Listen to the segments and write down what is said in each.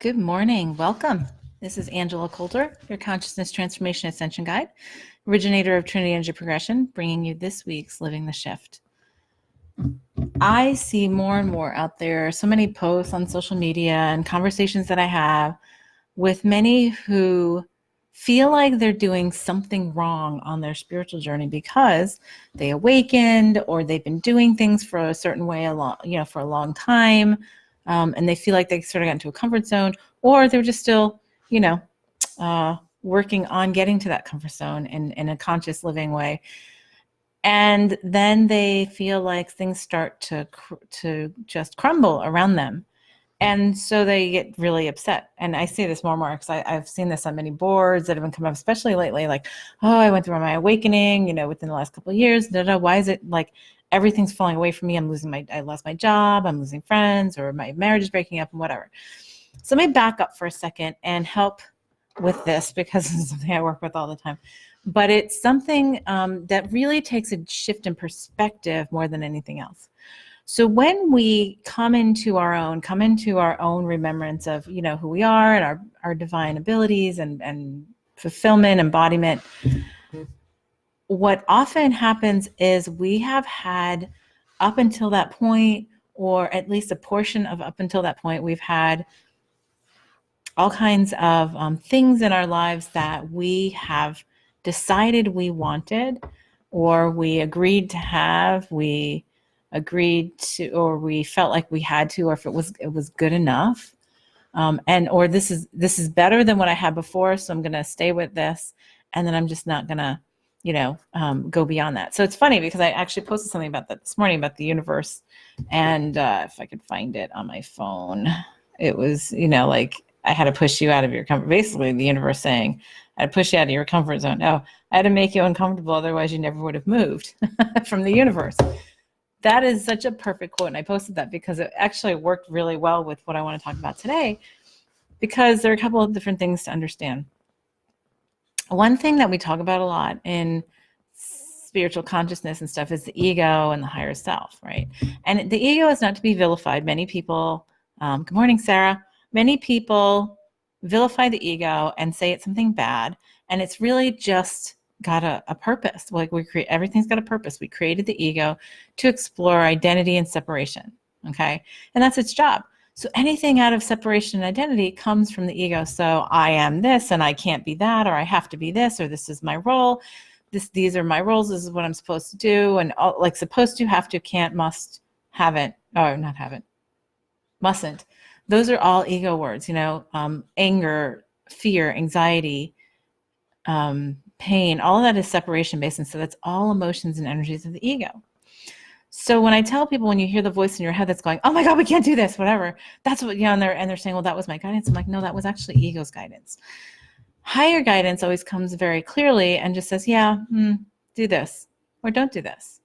Good morning. Welcome. This is Angela Coulter, your Consciousness Transformation Ascension Guide, originator of Trinity Energy Progression, bringing you this week's Living the Shift. I see more and more out there, so many posts on social media and conversations that I have with many who feel like they're doing something wrong on their spiritual journey because they awakened or they've been doing things for a certain way for a long time. And they feel like they sort of got into a comfort zone, or they're just still, working on getting to that comfort zone in a conscious living way. And then they feel like things start to just crumble around them. And so they get really upset. And I say this more and more because I've seen this on many boards that have been coming up, especially lately, like, oh, I went through my awakening, within the last couple of years. Why is it like everything's falling away from me? I lost my job, I'm losing friends, or my marriage is breaking up and whatever. So let me back up for a second and help with this because it's something I work with all the time. But it's something that really takes a shift in perspective more than anything else. So when we come into our own remembrance of, who we are and our divine abilities and fulfillment, embodiment, what often happens is we have had up until that point, or at least a portion of up until that point, we've had all kinds of things in our lives that we have decided we wanted, or we agreed to have, we agreed to, or we felt like we had to, or if it was good enough, or this is better than what I had before, so I'm going to stay with this, and then I'm just not going to, go beyond that. So it's funny because I actually posted something about that this morning about the universe, and if I could find it on my phone, it was, like I had to push you out of your comfort. Basically, the universe saying, I had to push you out of your comfort zone. No, I had to make you uncomfortable, otherwise you never would have moved from the universe. That is such a perfect quote, and I posted that because it actually worked really well with what I want to talk about today, because there are a couple of different things to understand. One thing that we talk about a lot in spiritual consciousness and stuff is the ego and the higher self, right? And the ego is not to be vilified. Many people, good morning, Sarah. Many people vilify the ego and say it's something bad, and it's really just got a purpose. Like everything's got a purpose. We created the ego to explore identity and separation, okay? And that's its job. So anything out of separation and identity comes from the ego. So I am this and I can't be that, or I have to be this, or this is my role. These are my roles. This is what I'm supposed to do. And like supposed to, have to, can't, must, haven't, or not haven't, mustn't. Those are all ego words, anger, fear, anxiety, pain, all of that is separation based. And so that's all emotions and energies of the ego. So when I tell people, when you hear the voice in your head that's going, oh my God, we can't do this, whatever, that's what, and they're saying, well, that was my guidance. I'm like, no, that was actually ego's guidance. Higher guidance always comes very clearly and just says, yeah, do this, or don't do this.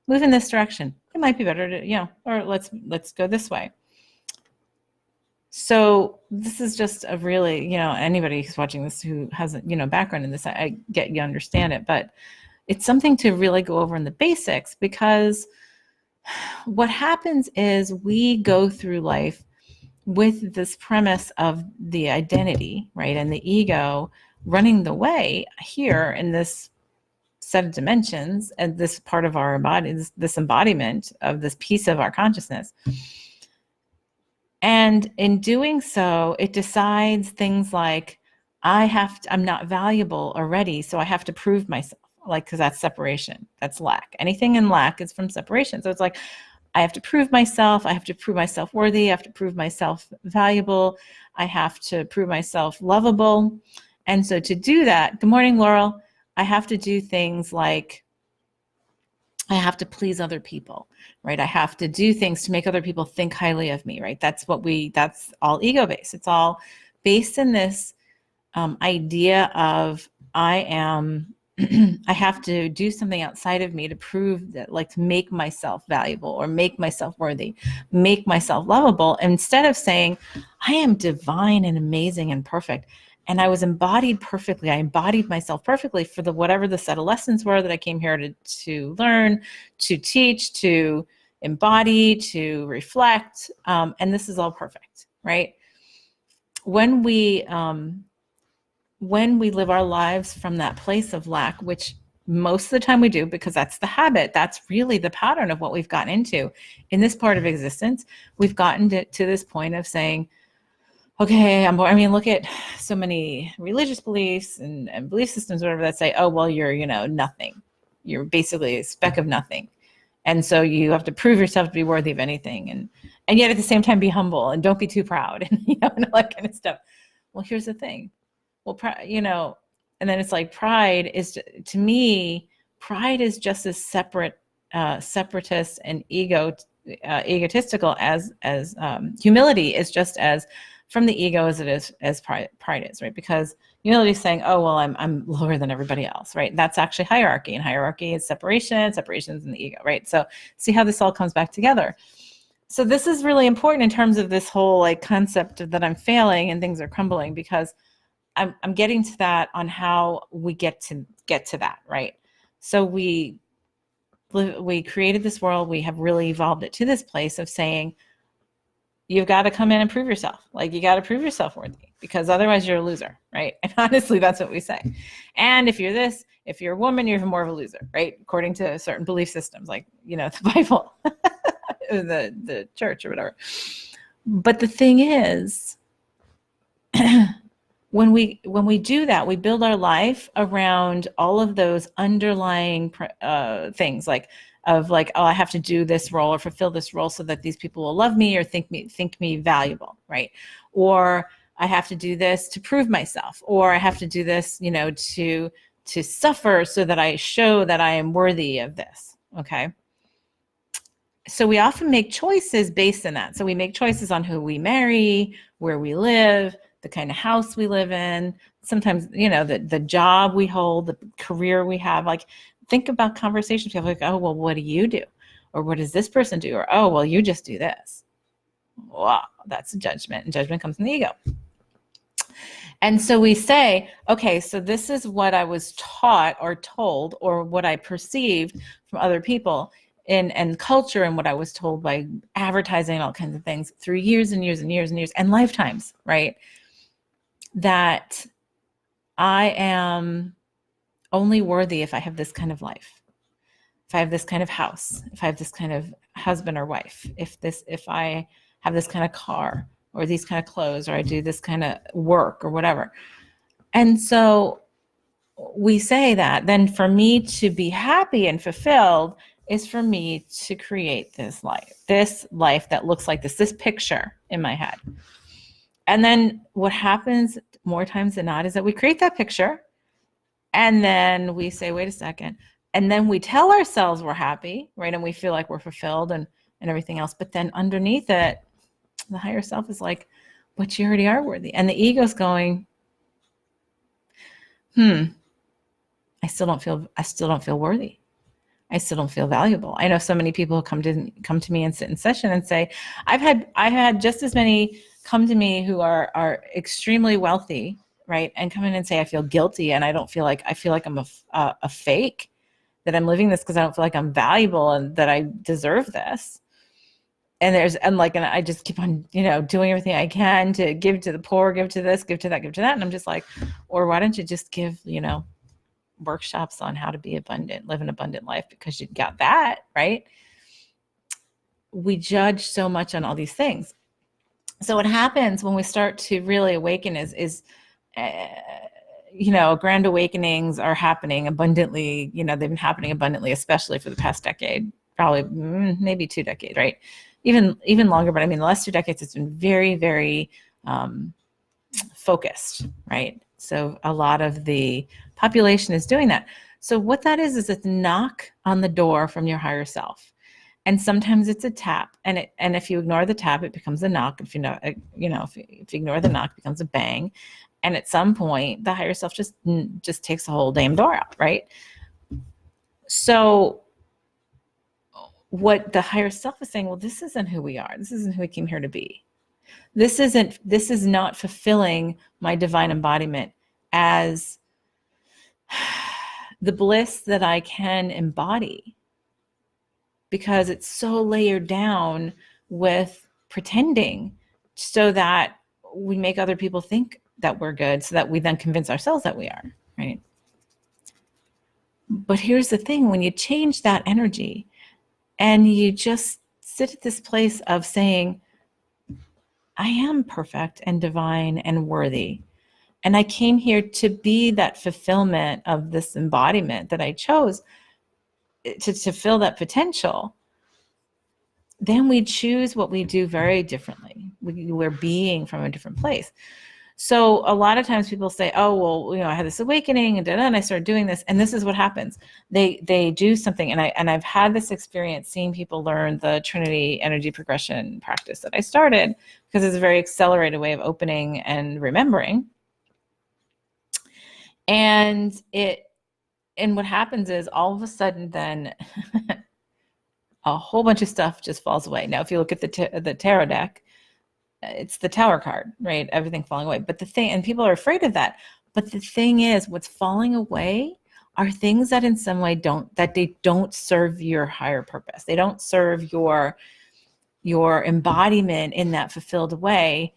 Move in this direction. It might be better to, or let's go this way. So this is just a really, anybody who's watching this who has a, background in this, I get you understand it, but it's something to really go over in the basics, because what happens is we go through life with this premise of the identity, right? And the ego running the way here in this set of dimensions and this part of our body, this embodiment of this piece of our consciousness. And in doing so, it decides things like, I'm not valuable already, so I have to prove myself, because that's separation, that's lack. Anything in lack is from separation. So it's like, I have to prove myself, I have to prove myself worthy, I have to prove myself valuable, I have to prove myself lovable. And so to do that, good morning, Laurel, I have to do things like, I have to please other people, right? I have to do things to make other people think highly of me, right? That's all ego-based. It's all based in this idea of I have to do something outside of me to prove that, like, to make myself valuable or make myself worthy, make myself lovable, instead of saying, I am divine and amazing and perfect. And I was embodied perfectly. I embodied myself perfectly for whatever the set of lessons were that I came here to learn, to teach, to embody, to reflect. And this is all perfect, right? when we live our lives from that place of lack, which most of the time we do, because that's the habit, that's really the pattern of what we've gotten into in this part of existence. We've gotten to this point of saying, okay, I mean, look at so many religious beliefs and belief systems, whatever, that say, oh, well, you're, nothing. You're basically a speck of nothing. And so you have to prove yourself to be worthy of anything. And yet at the same time, be humble and don't be too proud and, and all that kind of stuff. Well, here's the thing. Well, and then it's like pride is, to me, pride is just as separatist and egotistical as humility is just as from the ego as it is as pride is, right? Because humility is saying, oh, well, I'm lower than everybody else, right? That's actually hierarchy, and hierarchy is separation is in the ego, right? So see how this all comes back together. So this is really important in terms of this whole like concept that I'm failing and things are crumbling, because I'm getting to that on how we get to that, right? So we created this world, we have really evolved it to this place of saying, you've got to come in and prove yourself. Like, you got to prove yourself worthy, because otherwise you're a loser, right? And honestly, that's what we say. And if you're a woman, you're even more of a loser, right? According to certain belief systems, like, the Bible, the church or whatever. But the thing is, when we do that, we build our life around all of those underlying things, like, oh, I have to do this role or fulfill this role so that these people will love me or think me valuable, right? Or I have to do this to prove myself, or I have to do this, to suffer so that I show that I am worthy of this. Okay. So we often make choices based on that. So we make choices on who we marry, where we live, the kind of house we live in, sometimes, the job we hold, the career we have. Like, think about conversations we have, like, oh, well, what do you do? Or what does this person do? Or, oh, well, you just do this. Wow, that's a judgment, and judgment comes from the ego. And so we say, okay, so this is what I was taught or told, or what I perceived from other people and culture, and what I was told by advertising and all kinds of things through years and years and years and years and lifetimes, right? That I am only worthy if I have this kind of life, if I have this kind of house, if I have this kind of husband or wife, if I have this kind of car, or these kind of clothes, or I do this kind of work or whatever. And so we say that then for me to be happy and fulfilled is for me to create this life that looks like this picture in my head. And then what happens more times than not is that we create that picture, and then we say, wait a second. And then we tell ourselves we're happy, right? And we feel like we're fulfilled and everything else. But then underneath it, the higher self is like, but you already are worthy. And the ego's going, I still don't feel worthy. I still don't feel valuable. I know so many people who come to me and sit in session and say, I've had just as many come to me who are extremely wealthy, right? And come in and say, I feel guilty, and I feel like I'm a fake, that I'm living this because I don't feel like I'm valuable and that I deserve this. And I just keep on, doing everything I can to give to the poor, give to this, give to that, give to that. And I'm just like, or why don't you just give, workshops on how to be abundant, live an abundant life, because you got that, right? We judge so much on all these things. So what happens when we start to really awaken is grand awakenings are happening abundantly. They've been happening abundantly, especially for the past decade, probably maybe 2 decades, right? Even longer. But I mean, the last 2 decades, it's been very, very focused, right? So a lot of the population is doing that. So what that is it's a knock on the door from your higher self. And sometimes it's a tap, and if you ignore the tap, it becomes a knock. If if you ignore the knock, it becomes a bang. And at some point, the higher self just takes the whole damn door out, right? So what the higher self is saying, well, this isn't who we are. This isn't who we came here to be. This is not fulfilling my divine embodiment as the bliss that I can embody, because it's so layered down with pretending, so that we make other people think that we're good so that we then convince ourselves that we are, right? But here's the thing, when you change that energy and you just sit at this place of saying, I am perfect and divine and worthy, and I came here to be that fulfillment of this embodiment that I chose to fill that potential, then we choose what we do very differently. We're being from a different place. So a lot of times people say, oh, well, I had this awakening and I started doing this. And this is what happens. They do something. And I've had this experience seeing people learn the Trinity energy progression practice that I started, because it's a very accelerated way of opening and remembering. And what happens is all of a sudden then a whole bunch of stuff just falls away. Now, if you look at the tarot deck, it's the Tower card, right? Everything falling away. But the thing, and people are afraid of that. But the thing is, what's falling away are things that in some way don't serve your higher purpose. They don't serve your embodiment in that fulfilled way,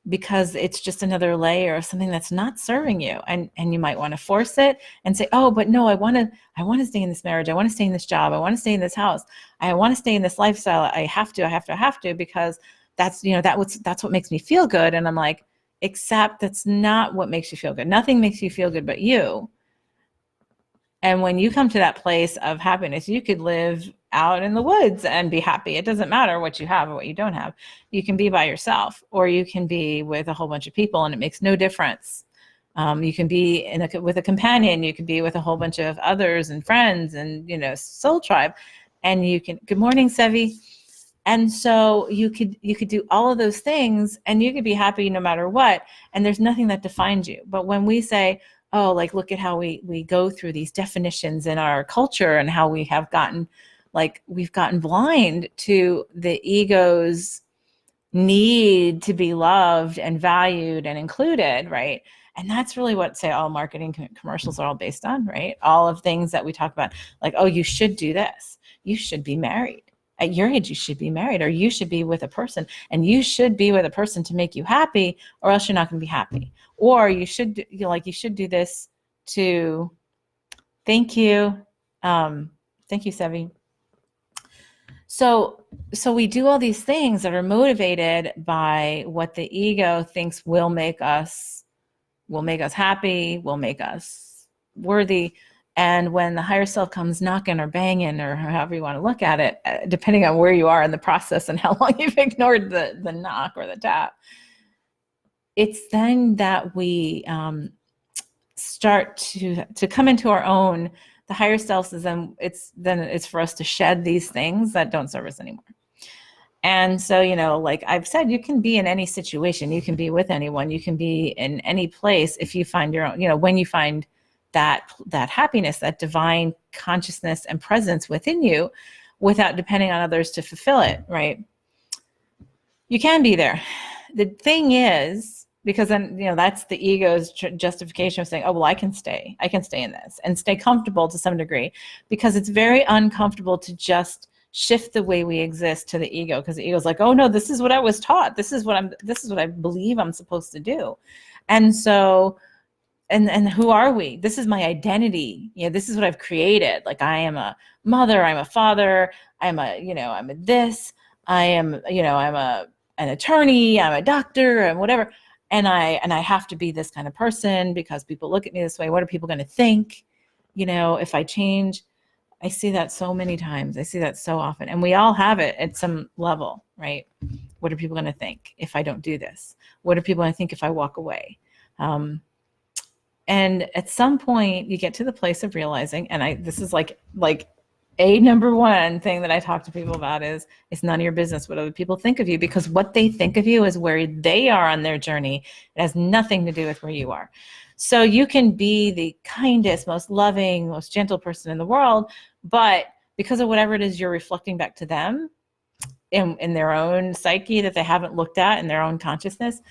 because it's just another layer of something that's not serving you. And you might want to force it and say, oh, but no, I want to stay in this marriage. I want to stay in this job. I want to stay in this house. I want to stay in this lifestyle. I have to, because that's what makes me feel good. And I'm like, except that's not what makes you feel good. Nothing makes you feel good but you. And when you come to that place of happiness, you could live out in the woods and be happy. It doesn't matter what you have or what you don't have. You can be by yourself, or you can be with a whole bunch of people, and it makes no difference. You can be with a companion. You can be with a whole bunch of others and friends and, soul tribe. And you can, good morning, Sevi. And so you could do all of those things, and you could be happy no matter what. And there's nothing that defines you. But when we say, oh, like, look at how we go through these definitions in our culture, and how we have gotten, we've gotten blind to the ego's need to be loved and valued and included, right? And that's really what, say, all marketing commercials are all based on, right? All of things that we talk about, like, oh, you should do this. You should be married. At your age, you should be married, or you should be with a person, and you should be with a person to make you happy, or else you're not going to be happy. Or you should do this to, thank you, Sevi. So we do all these things that are motivated by what the ego thinks will make us happy, will make us worthy. And when the higher self comes knocking or banging, or however you want to look at it, depending on where you are in the process and how long you've ignored the knock or the tap, it's then that we start to come into our own. The higher self is it's for us to shed these things that don't serve us anymore. And so, like I've said, you can be in any situation, you can be with anyone, you can be in any place if you find your own, when you find that happiness, that divine consciousness and presence within you, without depending on others to fulfill it, right? You can be there. The thing is, because then, that's the ego's justification of saying, oh, well, I can stay in this and stay comfortable to some degree, because it's very uncomfortable to just shift the way we exist to the ego, because the ego's like, oh no, this is what I was taught. This is what I believe I'm supposed to do. And so, and who are we? This is my identity. This is what I've created. Like, I am a mother, I'm a father, I'm a this, I am, I'm an attorney, I'm a doctor, and whatever. And I have to be this kind of person because people look at me this way. What are people going to think? If I change. I see that so many times. I see that so often. And we all have it at some level, right? What are people going to think if I don't do this? What are people going to think if I walk away? And at some point you get to the place of realizing, and this is like a number one thing that I talk to people about is, it's none of your business what other people think of you, because what they think of you is where they are on their journey. It has nothing to do with where you are. So you can be the kindest, most loving, most gentle person in the world, but because of whatever it is you're reflecting back to them in their own psyche that they haven't looked at in their own consciousness,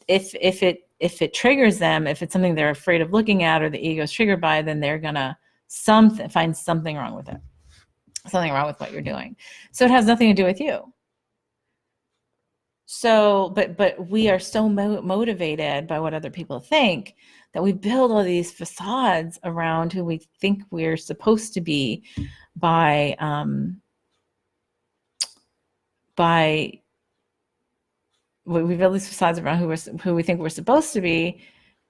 if it triggers them, if it's something they're afraid of looking at, or the ego is triggered by, then they're gonna find something wrong with it, something wrong with what you're doing. So it has nothing to do with you. So, but we are so motivated by what other people think that we build all these facades around who we think we're supposed to be by by we build these facades around who we think we're supposed to be,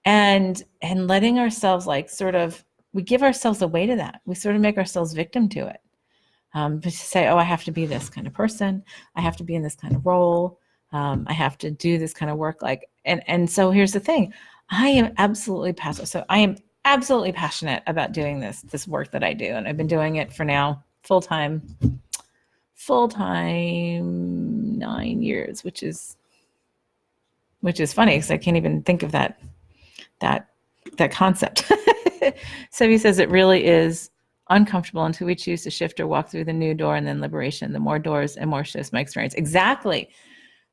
and letting ourselves like sort of we give ourselves away to that. We sort of make ourselves victim to it. But to say, oh, I have to be this kind of person, I have to be in this kind of role, I have to do this kind of work. Like, and so here's the thing, I am absolutely passionate. So I am absolutely passionate about doing this work that I do, and I've been doing it for now full time 9 years, which is funny because I can't even think of that concept. So he says it really is uncomfortable until we choose to shift or walk through the new door, and then liberation. The more doors and more shifts my experience. Exactly.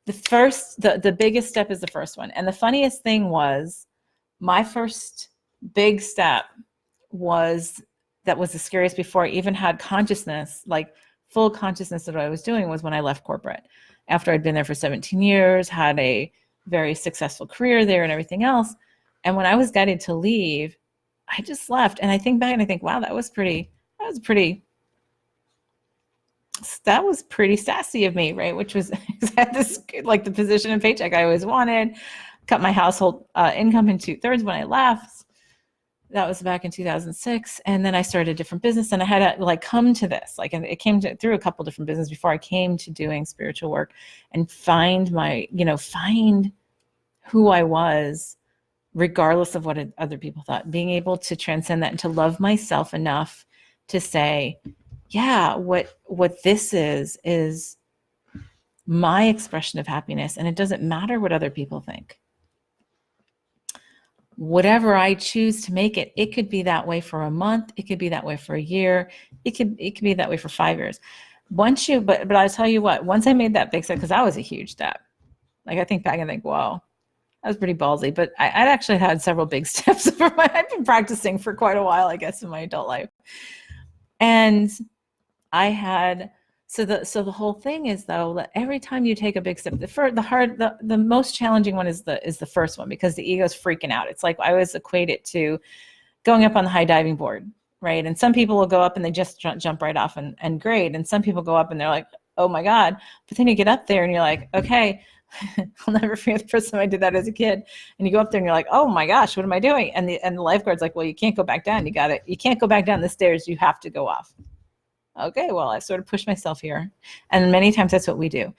The biggest step is the first one. And the funniest thing was my first big step was the scariest before I even had consciousness, like full consciousness of what I was doing, was when I left corporate. After I'd been there for 17 years, had a very successful career there and everything else. And when I was guided to leave, I just left. And I think back and I think, wow, that was pretty sassy of me, right? Which was this, like the position and paycheck I always wanted, cut my household income in 2/3 when I left. That was back in 2006. And then I started a different business, and I had to like come to this, like, and it came through a couple different businesses before I came to doing spiritual work and find who I was, regardless of what other people thought, being able to transcend that and to love myself enough to say, yeah, what this is my expression of happiness. And it doesn't matter what other people think. Whatever I choose to make it, it could be that way for a month. It could be that way for a year. It could be that way for 5 years. But I'll tell you what, once I made that big step, because that was a huge step. Like I think back and think, whoa, that was pretty ballsy. But I'd actually had several big steps I've been practicing for quite a while, I guess, in my adult life. And I had, so the whole thing is, though, that every time you take a big step, the most challenging one is the first one, because the ego's freaking out. It's like I always equate it to going up on the high diving board, right? And some people will go up and they just jump right off and great. And some people go up and they're like, oh my God. But then you get up there and you're like, okay, I'll never forget the first time I did that as a kid. And you go up there and you're like, oh my gosh, what am I doing? And the lifeguard's like, well, you can't go back down. You can't go back down the stairs. You have to go off. Okay, well, I sort of pushed myself here. And many times that's what we do.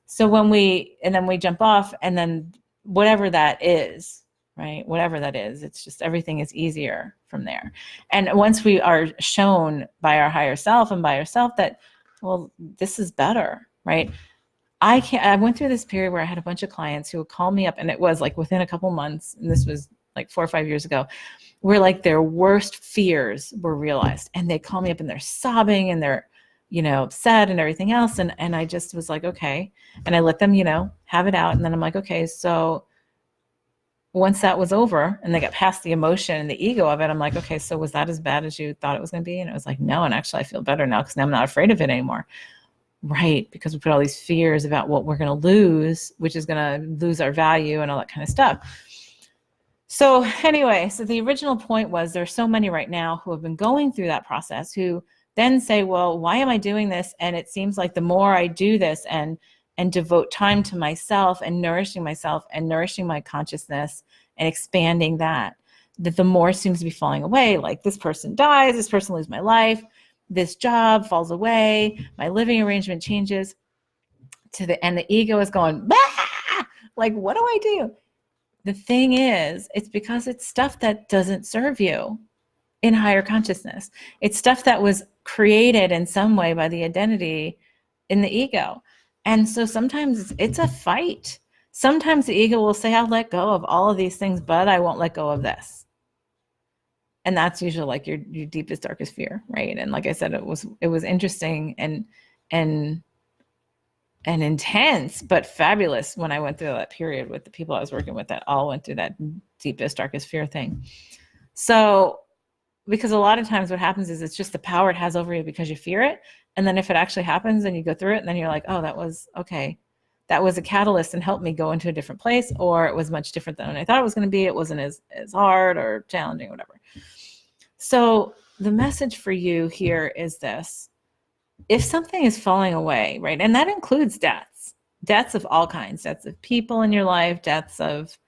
So then we jump off, and then whatever that is, right? Whatever that is, it's just everything is easier from there. And once we are shown by our higher self and by ourselves that, well, this is better, right? I went through this period where I had a bunch of clients who would call me up, and it was like within a couple months, and this was like 4 or 5 years ago, where like their worst fears were realized, and they call me up and they're sobbing and they're, upset and everything else. And I just was like, okay. And I let them, have it out. And then I'm like, okay, so once that was over and they got past the emotion and the ego of it, I'm like, okay, so was that as bad as you thought it was going to be? And it was like, no. And actually I feel better now because now I'm not afraid of it anymore. Right. Because we put all these fears about what we're going to lose, which is going to lose our value and all that kind of stuff. So anyway, so the original point was there's so many right now who have been going through that process who then say, well, why am I doing this? And it seems like the more I do this and devote time to myself and nourishing myself and nourishing my consciousness and expanding that the more seems to be falling away. Like this person dies, this person loses my life, this job falls away, my living arrangement changes and the ego is going, bah! Like, what do I do? The thing is, it's because it's stuff that doesn't serve you in higher consciousness. It's stuff that was created in some way by the identity in the ego. And so sometimes it's a fight. Sometimes the ego will say, I'll let go of all of these things, but I won't let go of this. And that's usually like your deepest, darkest fear, right? And like I said, it was interesting and intense, but fabulous when I went through that period with the people I was working with that all went through that deepest, darkest fear thing. So, because a lot of times what happens is it's just the power it has over you because you fear it. And then if it actually happens and you go through it and then you're like, oh, that was okay. that was a catalyst and helped me go into a different place, or it was much different than I thought it was going to be. It wasn't as hard or challenging, whatever. So the message for you here is this: if something is falling away, right, and that includes deaths of all kinds, deaths of people in your life, deaths of,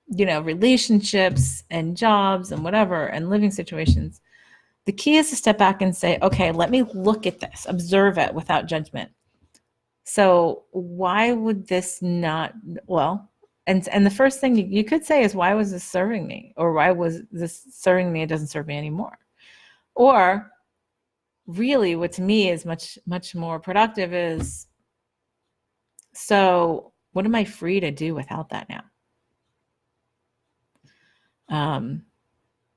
relationships and jobs and whatever, and living situations. The key is to step back and say, okay, let me look at this, observe it without judgment. So why would this not, well, and the first thing you could say is, why was this serving me? Or why was this serving me? It doesn't serve me anymore. Or really, what to me is much, much more productive is, so what am I free to do without that now?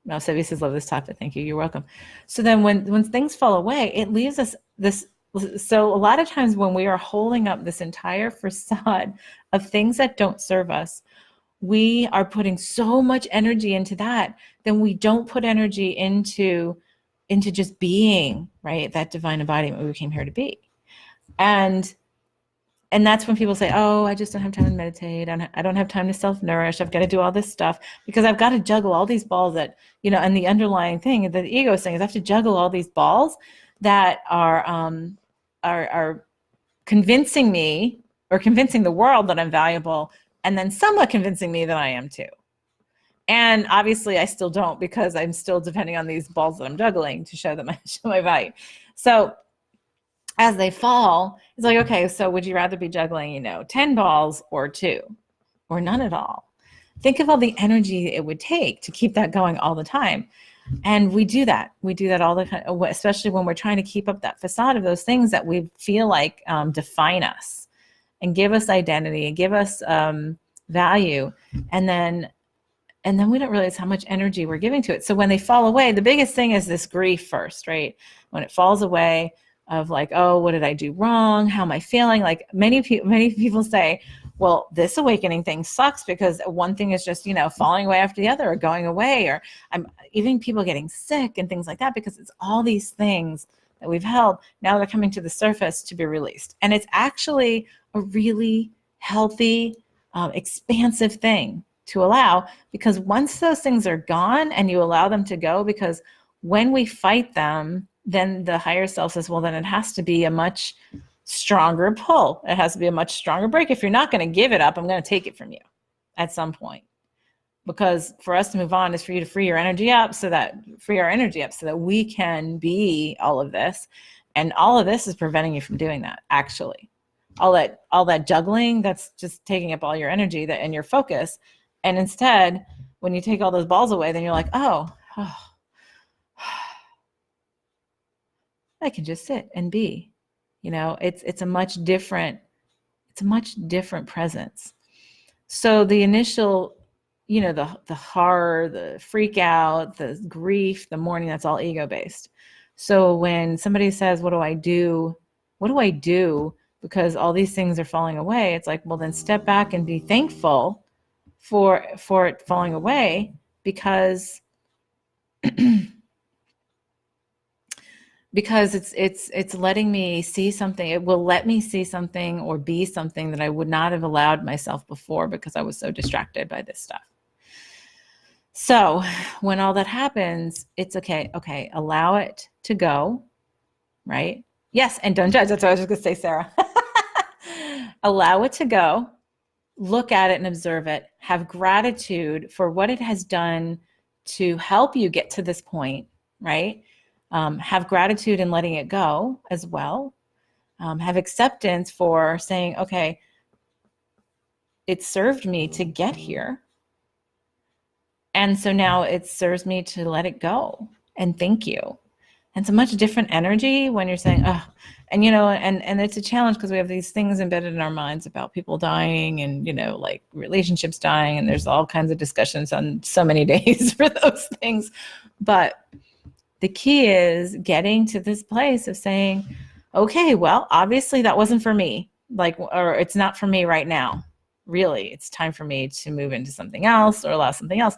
Now, Sevi says, love this topic. Thank you. You're welcome. So then when things fall away, it leaves us this. So a lot of times when we are holding up this entire facade of things that don't serve us, we are putting so much energy into that, then we don't put energy into just being, right, that divine embodiment we came here to be. And that's when people say, oh, I just don't have time to meditate. I don't have time to self-nourish. I've got to do all this stuff because I've got to juggle all these balls that, and the underlying thing that the ego is saying is I have to juggle all these balls that are convincing me or convincing the world that I'm valuable, and then somewhat convincing me that I am too. And obviously I still don't, because I'm still depending on these balls that I'm juggling to show them show my value. So as they fall, it's like, okay, so would you rather be juggling, 10 balls or 2 or none at all? Think of all the energy it would take to keep that going all the time. And we do that. We do that all the time, especially when we're trying to keep up that facade of those things that we feel like define us and give us identity and give us value. And then we don't realize how much energy we're giving to it. So when they fall away, the biggest thing is this grief first, right? When it falls away, of like, oh, what did I do wrong? How am I feeling? Like many people say, well, this awakening thing sucks because one thing is just, falling away after the other or going away, or I'm even people getting sick and things like that, because it's all these things that we've held. Now they're coming to the surface to be released. And it's actually a really healthy, expansive thing to allow, because once those things are gone and you allow them to go, because when we fight them, then the higher self says, well, then it has to be a much stronger pull. It has to be a much stronger break. If you're not going to give it up, I'm going to take it from you at some point. Because for us to move on is for you to free our energy up so that we can be all of this. And all of this is preventing you from doing that, actually. All that juggling, that's just taking up all your energy and your focus. And instead, when you take all those balls away, then you're like, oh, I can just sit and be. It's a much different presence. So the initial, the horror, the freak out, the grief, the mourning, that's all ego based. So when somebody says, what do I do? Because all these things are falling away, it's like, well, then step back and be thankful for it falling away, because because it's letting me see something. It will let me see something or be something that I would not have allowed myself before, because I was so distracted by this stuff. So when all that happens, it's okay, allow it to go, right? Yes, and don't judge. That's what I was just going to say, Sarah. Allow it to go, look at it and observe it, have gratitude for what it has done to help you get to this point, right? Have gratitude in letting it go as well. Have acceptance for saying, okay, it served me to get here. And so now it serves me to let it go. And thank you. And it's a much different energy when you're saying, oh, and and it's a challenge because we have these things embedded in our minds about people dying and, like relationships dying. And there's all kinds of discussions on so many days for those things. But the key is getting to this place of saying, okay, well, obviously that wasn't for me, or it's not for me right now. Really, it's time for me to move into something else or allow something else.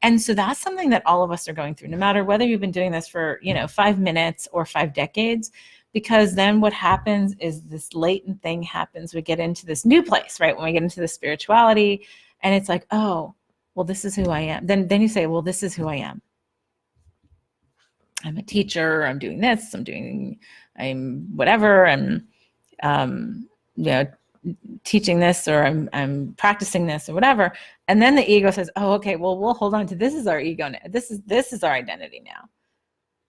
And so that's something that all of us are going through, no matter whether you've been doing this for, 5 minutes or 5 decades. because then what happens is this latent thing happens. We get into this new place, right? When we get into the spirituality, and it's like, oh, well, this is who I am. Then you say, well, this is who I am. I'm a teacher. I'm doing this. I'm whatever. Teaching this, or I'm practicing this, or whatever. And then the ego says, oh, okay, well, we'll hold on to this is our ego now. This is our identity now.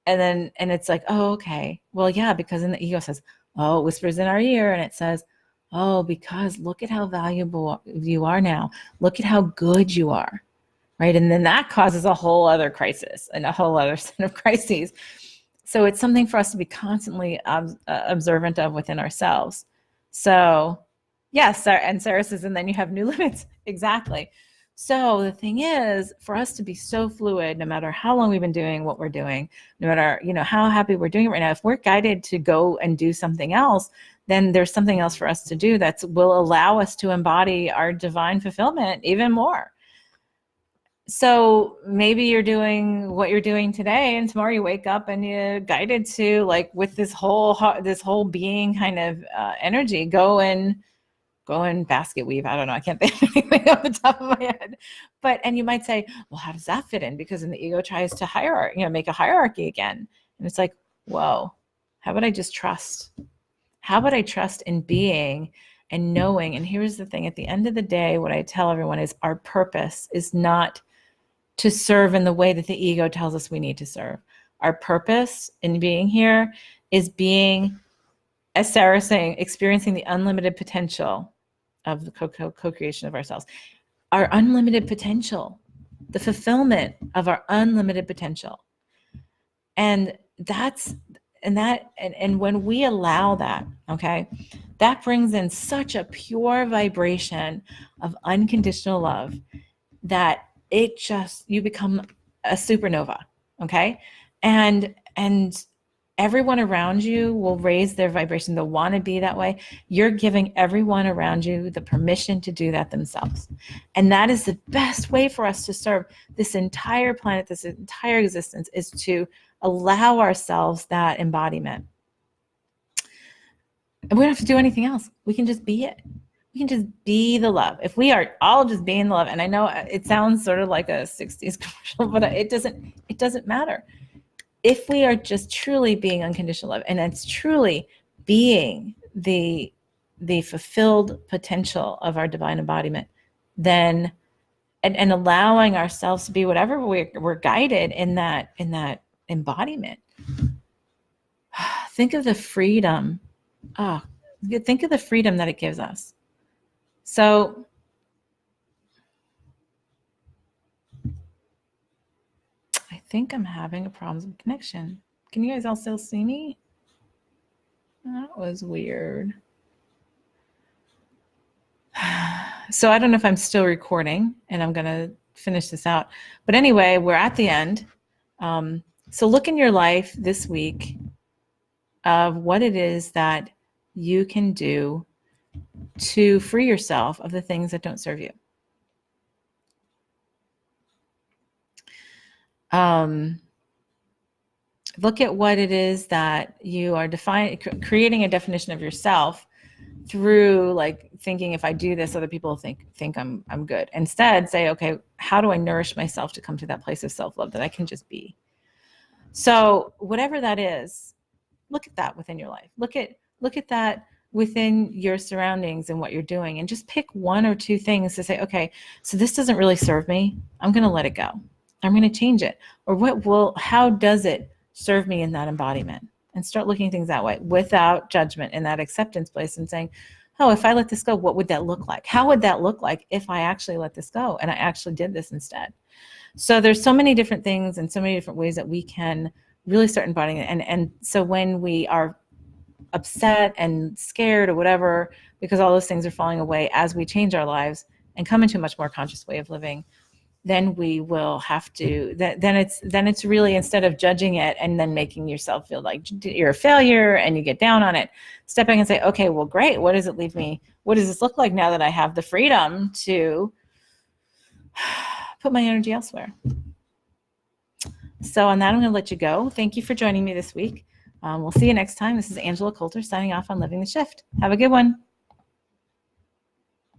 And it's like, oh, okay. Well, yeah, because then the ego says, oh, it whispers in our ear, and it says, oh, because look at how valuable you are now. Look at how good you are, right? And then that causes a whole other crisis and a whole other set of crises. So it's something for us to be constantly observant of within ourselves. So yes, and Sarah says, and then you have new limits. Exactly. So the thing is, for us to be so fluid, no matter how long we've been doing what we're doing, no matter, how happy we're doing it right now, if we're guided to go and do something else, then there's something else for us to do that will allow us to embody our divine fulfillment even more. So maybe you're doing what you're doing today, and tomorrow you wake up and you're guided to, like, with this whole being kind of energy, go and basket weave. I don't know. I can't think of anything off the top of my head. And you might say, well, how does that fit in? Because then the ego tries to make a hierarchy again. And it's like, whoa, how about I just trust? How about I trust in being and knowing? And here's the thing. At the end of the day, what I tell everyone is our purpose is not to serve in the way that the ego tells us we need to serve. Our purpose in being here is being, as Sarah's saying, experiencing the unlimited potential of the co-creation of ourselves, our unlimited potential, the fulfillment of our unlimited potential. And when we allow that, okay, that brings in such a pure vibration of unconditional love that you become a supernova, okay? And everyone around you will raise their vibration. They'll want to be that way. You're giving everyone around you the permission to do that themselves. And that is the best way for us to serve this entire planet, this entire existence, is to allow ourselves that embodiment. And we don't have to do anything else. We can just be it. We can just be the love. If we are all just being the love, and I know it sounds sort of like a 60s commercial, but it doesn't matter. If we are just truly being unconditional love, and it's truly being the fulfilled potential of our divine embodiment, then and allowing ourselves to be whatever we're guided in that embodiment. Think of the freedom. Think of the freedom that it gives us. So I think I'm having a problem with connection. Can you guys all still see me? That was weird. So I don't know if I'm still recording, and I'm going to finish this out. But anyway, we're at the end. So look in your life this week of what it is that you can do to free yourself of the things that don't serve you. Look at what it is that you are creating a definition of yourself through, like, thinking, if I do this, other people think I'm good. Instead, say, okay, how do I nourish myself to come to that place of self-love that I can just be? So whatever that is, look at that within your life. Look at that within your surroundings and what you're doing, and just pick one or two things to say, okay, so this doesn't really serve me. I'm going to let it go. I'm going to change it. Or how does it serve me in that embodiment? And start looking at things that way without judgment, in that acceptance place, and saying, oh, if I let this go, what would that look like? How would that look like if I actually let this go and I actually did this instead? So there's so many different things and so many different ways that we can really start embodying it. And so when we are upset and scared or whatever, because all those things are falling away, as we change our lives and come into a much more conscious way of living, then we will have to, then it's really, instead of judging it and then making yourself feel like you're a failure and you get down on it, step back and say, okay, well, great. What does it leave me? What does this look like now that I have the freedom to put my energy elsewhere? So on that, I'm going to let you go. Thank you for joining me this week. We'll see you next time. This is Angela Coulter signing off on Living the Shift. Have a good one.